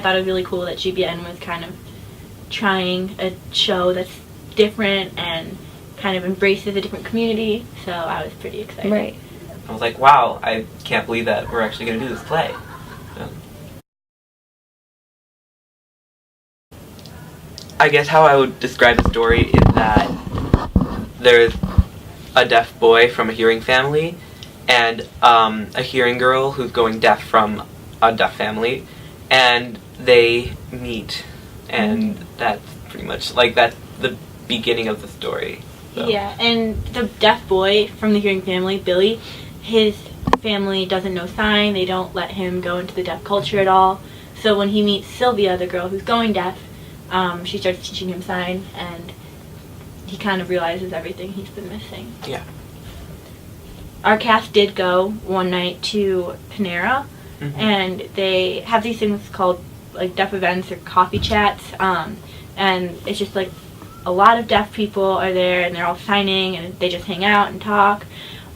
I thought it was really cool that GBN was kind of trying a show that's different and kind of embraces a different community, so I was pretty excited. Right. I was like, wow, I can't believe that we're actually going to do this play. So, I guess how I would describe the story is that there's a deaf boy from a hearing family and a hearing girl who's going deaf from a deaf family, and they meet, and that's pretty much, like, that's the beginning of the story. So. Yeah, and the deaf boy from the hearing family, Billy, his family doesn't know sign. They don't let him go into the deaf culture at all. So when he meets Sylvia, the girl who's going deaf, she starts teaching him sign, and he kind of realizes everything he's been missing. Yeah. Our cast did go one night to Panera, and they have these things called like deaf events or coffee chats, and it's just like a lot of deaf people are there, and they're all signing, and they just hang out and talk.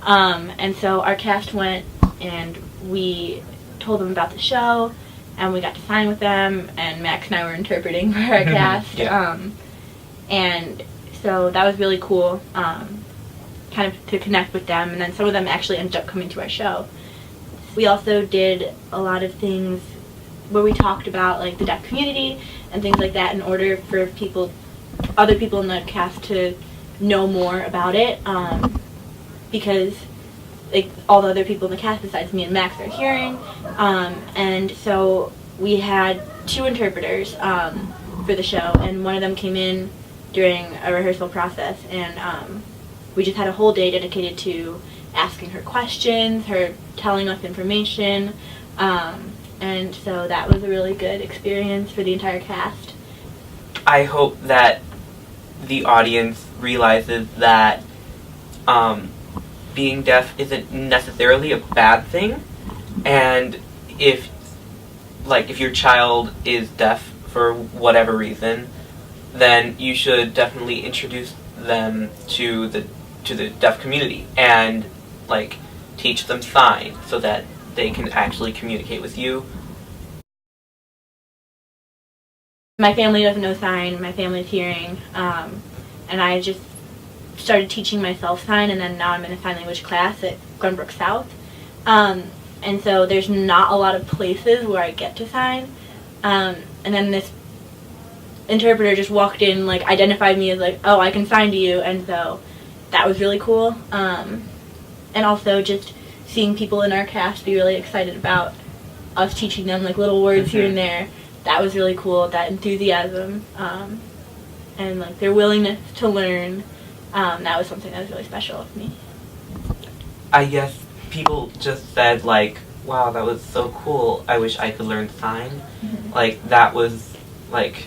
And so our cast went, and we told them about the show, and we got to sign with them, and Max and I were interpreting for our cast. Yeah. And so that was really cool, kind of to connect with them, and then some of them actually ended up coming to our show. We also did a lot of things where we talked about like the deaf community and things like that in order for other people in the cast to know more about it, because like all the other people in the cast besides me and Max are hearing, and so we had 2 interpreters for the show, and one of them came in during a rehearsal process, and we just had a whole day dedicated to asking her questions, her telling us information, and so that was a really good experience for the entire cast. I hope that the audience realizes that being deaf isn't necessarily a bad thing, and if your child is deaf for whatever reason, then you should definitely introduce them to the deaf community and like teach them sign so that they can actually communicate with you. My family doesn't know sign, my family's hearing, and I just started teaching myself sign, and then now I'm in a sign language class at Glenbrook South. And so there's not a lot of places where I get to sign. And then this interpreter just walked in, like identified me as like, oh, I can sign to you, and so that was really cool. And also just seeing people in our cast be really excited about us teaching them like little words here and there. That was really cool, that enthusiasm, and like their willingness to learn. That was something that was really special to me. I guess people just said like, wow, that was so cool, I wish I could learn sign. Like that was like,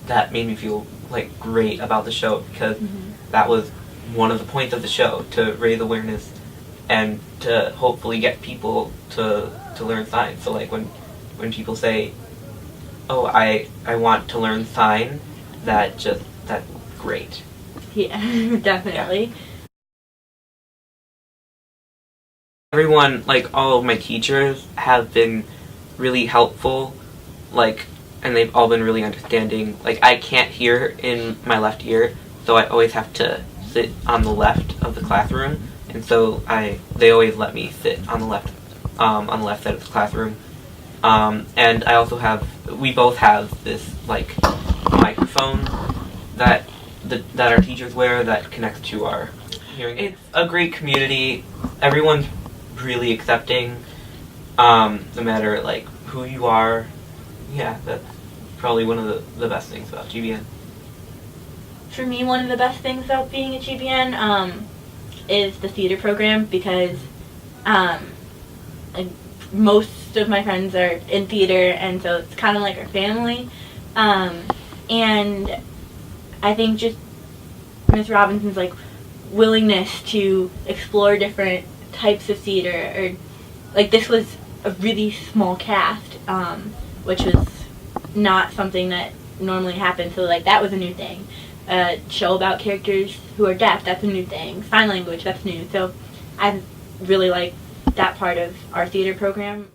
that made me feel like great about the show, because that was one of the points of the show, to raise awareness and to hopefully get people to learn sign. So like when people say, oh, I want to learn sign, that's great. Yeah, definitely. Yeah. Everyone, like all of my teachers have been really helpful, like, and they've all been really understanding. Like I can't hear in my left ear, so I always have to sit on the left of the classroom, and so they always let me sit on the left side of the classroom. And I also we both have this like microphone that our teachers wear that connects to our hearing. It's a great community. Everyone's really accepting, no matter like who you are. Yeah, that's probably one of the best things about GBN. For me, one of the best things about being at GBN is the theater program, because like, most of my friends are in theater, and so it's kind of like our family. And I think just Miss Robinson's like willingness to explore different types of theater, or like this was a really small cast, which was not something that normally happens. So like that was a new thing. A show about characters who are deaf, that's a new thing. Sign language, that's new. So I really like that part of our theater program.